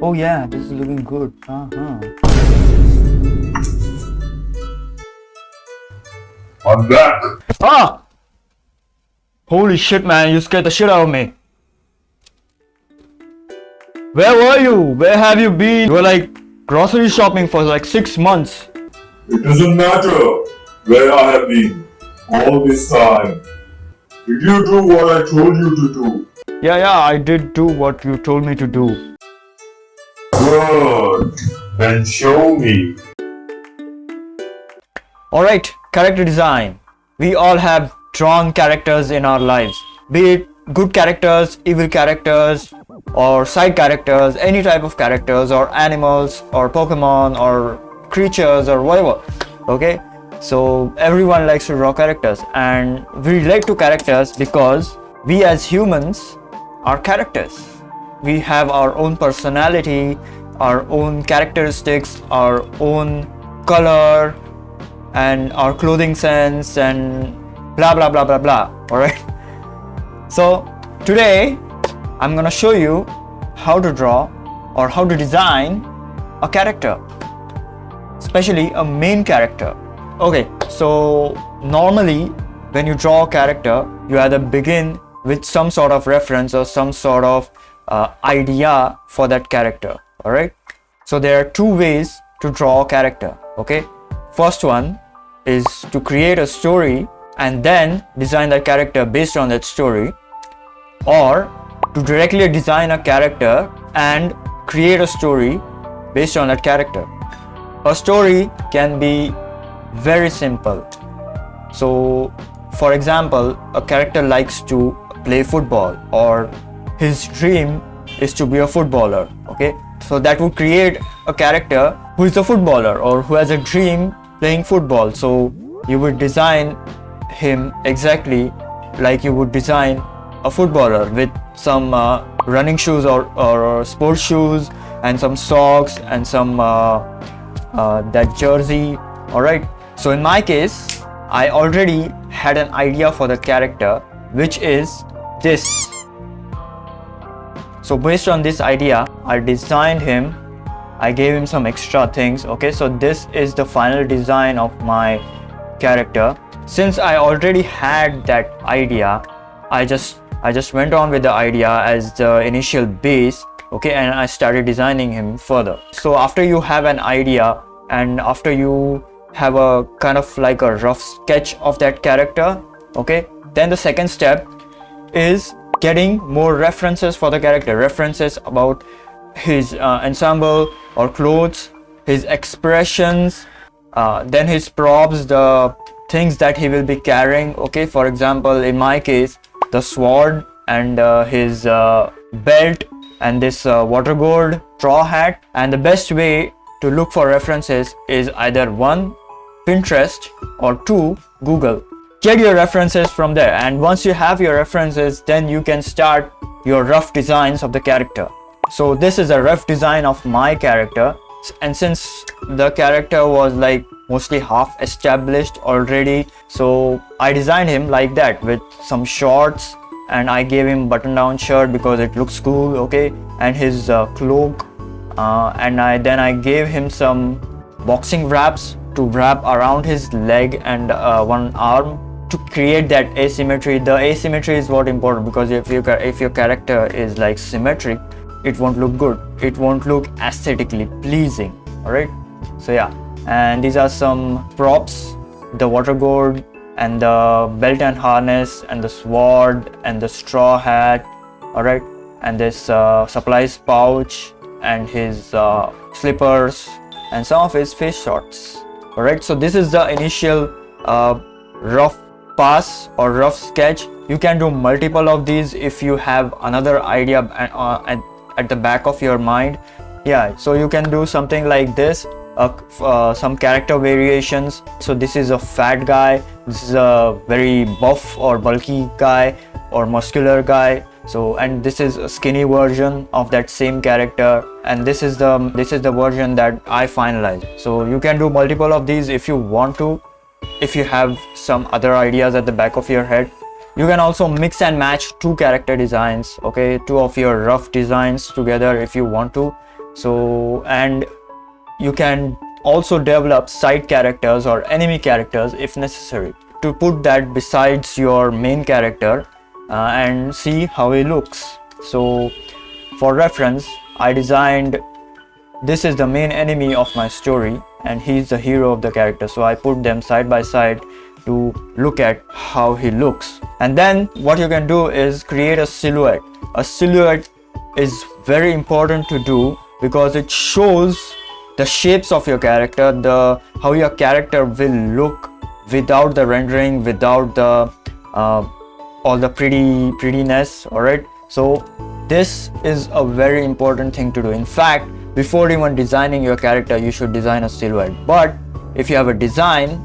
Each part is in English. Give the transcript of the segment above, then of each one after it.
Oh yeah, this is looking good. I'm back. Ah! Holy shit, man, you scared the shit out of me. Where were you? Where have you been? You were like grocery shopping for like 6 months. It doesn't matter where I have been all this time. Did you do what I told you to do? Yeah, I did do what you told me to do. Good. Then show me. Alright, character design. We all have drawn characters in our lives. Be it good characters, evil characters, or side characters, any type of characters, or animals, or Pokemon, or creatures, or whatever. Okay? So everyone likes to draw characters, and we relate to characters because we as humans are characters. We have our own personality, our own characteristics, our own color, and our clothing sense, and blah blah blah blah blah. Alright? So today I'm gonna show you how to draw or how to design a character, especially a main character. Okay, so normally when you draw a character, you either begin with some sort of reference or some sort of idea for that character. Alright, so there are two ways to draw a character. Okay, first one is to create a story and then design that character based on that story, or to directly design a character and create a story based on that character. A story can be very simple. So for example, a character likes to play football, or his dream is to be a footballer. Okay, so that would create a character who is a footballer or who has a dream playing football. So you would design him exactly like you would design a footballer, with some running shoes or sports shoes, and some socks, and some that jersey. Alright, so in my case, I already had an idea for the character, which is this. So based on this idea, I designed him. I gave him some extra things. Okay, so this is the final design of my character. Since I already had that idea, I just went on with the idea as the initial base. Okay, and I started designing him further. So after you have an idea, and after you have a kind of like a rough sketch of that character, okay, then the second step is getting more references for the character. References about his ensemble or clothes, his expressions, then his props, the things that he will be carrying. Okay, for example, in my case, the sword and his belt and this water gourd straw hat. And the best way to look for references is either 1, Pinterest, or 2, Google. Get your references from there, and once you have your references, then you can start your rough designs of the character. So this is a rough design of my character, and since the character was like mostly half established already, so I designed him like that with some shorts, and I gave him button down shirt because it looks cool. Okay, and his cloak, and I gave him some boxing wraps to wrap around his leg and one arm to create that asymmetry. The asymmetry is what important, because if your character is like symmetric, it won't look good, it won't look aesthetically pleasing. All right, so yeah, and these are some props: the water gourd, and the belt and harness, and the sword, and the straw hat. All right, and this supplies pouch, and his slippers, and some of his face shots. All right, so this is the initial rough pass or rough sketch. You can do multiple of these if you have another idea at the back of your mind. Yeah, so you can do something like this, some character variations. So this is a fat guy, this is a very buff or bulky guy or muscular guy. So, and this is a skinny version of that same character, and this is the version that I finalized. So you can do multiple of these if you want to, if you have some other ideas at the back of your head. You can also mix and match two character designs, okay, two of your rough designs together if you want to. So, and you can also develop side characters or enemy characters if necessary, to put that besides your main character and see how he looks. So for reference, I designed, this is the main enemy of my story and he's the hero of the character, so I put them side by side to look at how he looks. And then what you can do is create a silhouette. A silhouette is very important to do because it shows the shapes of your character, how your character will look without the rendering, without the all the prettiness. All right, so this is a very important thing to do. In fact, before even designing your character, you should design a silhouette. But if you have a design,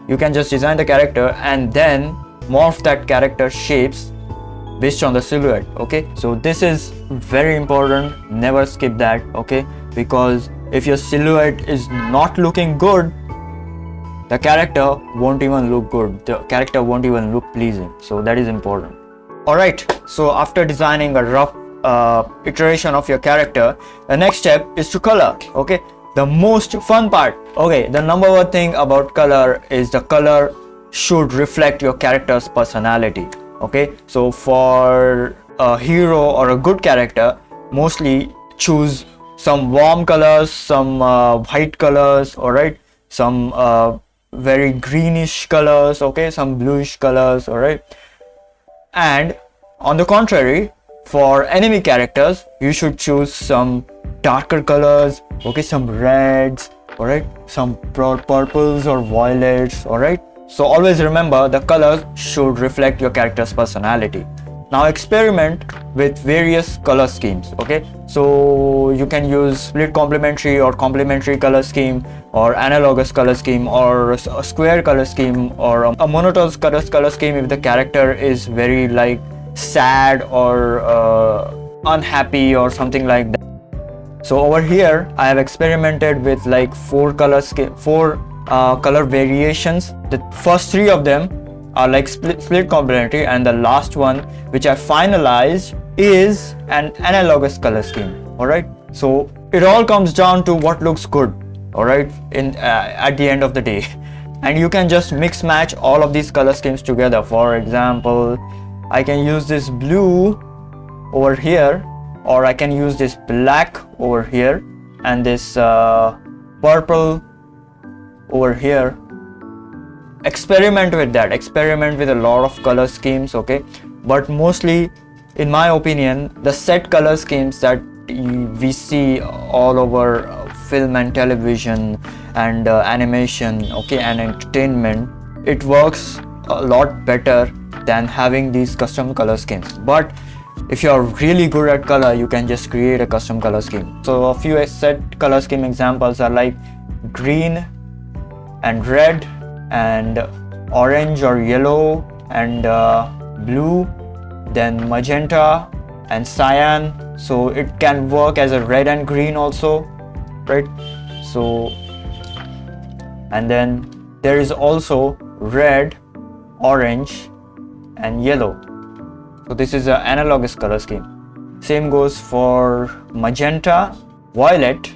you can just design the character and then morph that character shapes based on the silhouette. Okay, so this is very important, never skip that. Okay, because if your silhouette is not looking good, the character won't even look good, the character won't even look pleasing. So that is important. All right, so after designing a rough iteration of your character, the next step is to color. Okay, the most fun part. Okay, the number one thing about color is the color should reflect your character's personality. Okay, so for a hero or a good character, mostly choose some warm colors, some white colors, all right, some very greenish colors, okay, some bluish colors, all right. And on the contrary, for enemy characters, you should choose some darker colors, okay, some reds, all right, some purples or violets, all right. So always remember, the colors should reflect your character's personality. Now experiment with various color schemes. Okay, so you can use split complementary or complementary color scheme, or analogous color scheme, or a square color scheme, or a monotonous color scheme if the character is very like sad or unhappy or something like that. So over here I have experimented with like four color variations. The first three of them are like split complementary, and the last one, which I finalized, is an analogous color scheme. All right, so it all comes down to what looks good, all right, in at the end of the day. And you can just mix match all of these color schemes together. For example, I can use this blue over here, or I can use this black over here, and this purple over here. Experiment with that, experiment with a lot of color schemes, okay, but mostly, in my opinion, the set color schemes that we see all over film and television and animation, okay, and entertainment, it works a lot better than having these custom color schemes. But if you are really good at color, you can just create a custom color scheme. So a few set color scheme examples are like green and red and orange or yellow and blue, then magenta and cyan. So it can work as a red and green also, right? So, and then there is also red, orange and yellow. So this is an analogous color scheme. Same goes for magenta, violet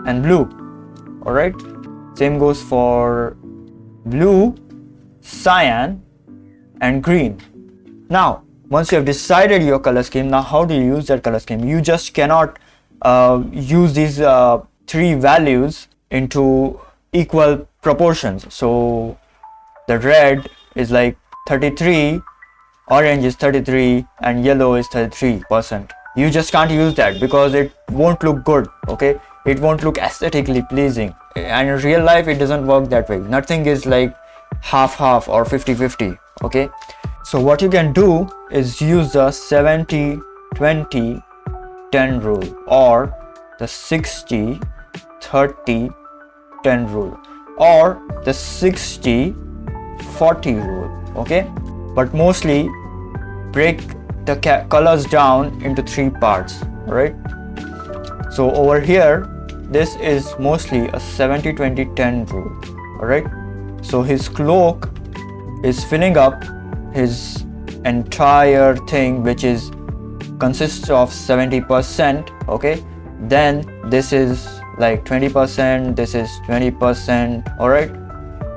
and blue. All right, same goes for blue, cyan and green. Now once you have decided your color scheme, now how do you use that color scheme? You just cannot use these three values into equal proportions. So the red is like 33, orange is 33 and yellow is 33%. You just can't use that because it won't look good, okay, it won't look aesthetically pleasing, and in real life it doesn't work that way. Nothing is like half or 50-50, okay. So what you can do is use the 70-20-10 rule, or the 60-30-10 rule, or the 60-40 rule, okay. But mostly break the colors down into three parts, right? So over here, this is mostly a 70-20-10 rule, all right. So his cloak is filling up his entire thing, which is consists of 70%, okay, then this is like 20%, this is 20%, all right,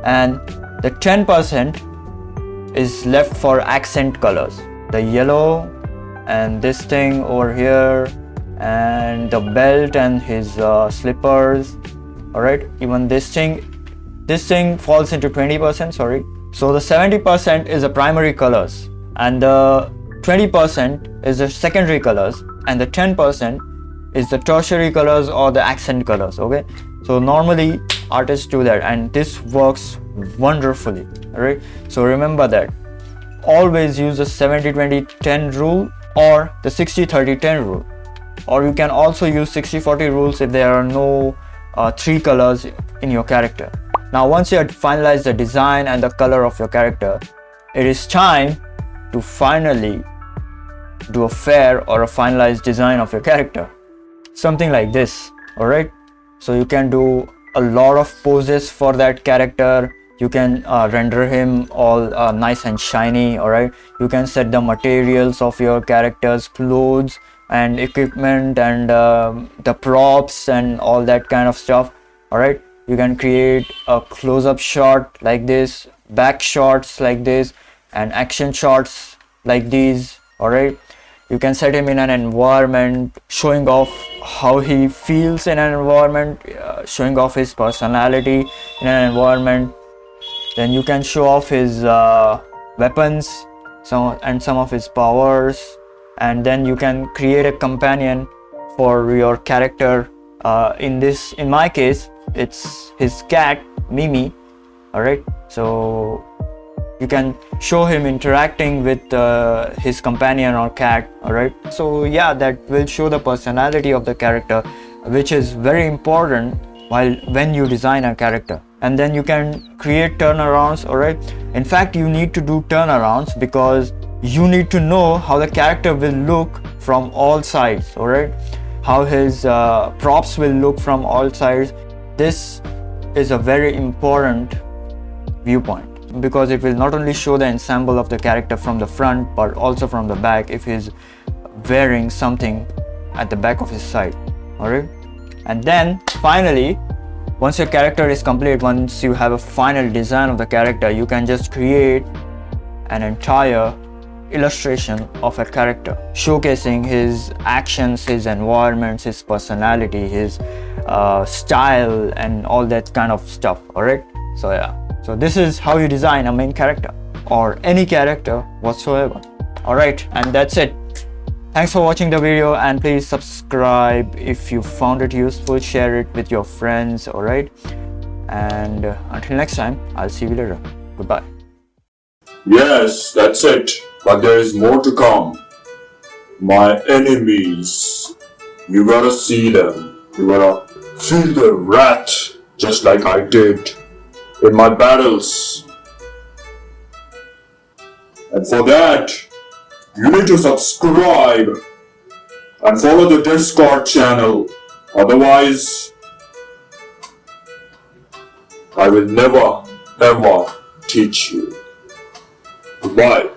and the 10% is left for accent colors, the yellow and this thing over here, and the belt and his slippers, all right, even this thing falls into 20%, sorry. So the 70% is the primary colors, and the 20% is the secondary colors, and the 10% is the tertiary colors or the accent colors, okay. So normally artists do that, and this works wonderfully, all right. So remember that, always use the 70-20-10 rule or the 60-30-10 rule, or you can also use 60-40 rules if there are no 3 colors in your character. Now once you have finalized the design and the color of your character, it is time to finally do a fair or a finalized design of your character, something like this, all right. So you can do a lot of poses for that character. You can render him all nice and shiny, all right. You can set the materials of your character's clothes and equipment and the props and all that kind of stuff, all right. You can create a close-up shot like this, back shots like this, and action shots like these, all right. You can set him in an environment, showing off how he feels in an environment, showing off his personality in an environment. Then you can show off his weapons, some of his powers, and then you can create a companion for your character. In my case, it's his cat Mimi, all right. So you can show him interacting with his companion or cat, all right. So yeah, that will show the personality of the character, which is very important when you design a character. And then you can create turnarounds, all right. In fact, you need to do turnarounds because you need to know how the character will look from all sides, all right, how his props will look from all sides. This is a very important viewpoint, because it will not only show the ensemble of the character from the front but also from the back if he's wearing something at the back of his side, all right. And then finally, once your character is complete, once you have a final design of the character, you can just create an entire illustration of a character, showcasing his actions, his environments, his personality, his style, and all that kind of stuff, all right. So yeah, so this is how you design a main character or any character whatsoever, all right. And that's it. Thanks for watching the video, and please subscribe if you found it useful. Share it with your friends, all right. And until next time, I'll see you later. Goodbye. Yes, that's it. But there is more to come. My enemies. You gotta see them. You gotta feel the wrath, just like I did in my battles. And for that, you need to subscribe and follow the Discord channel. Otherwise, I will never ever teach you. Goodbye.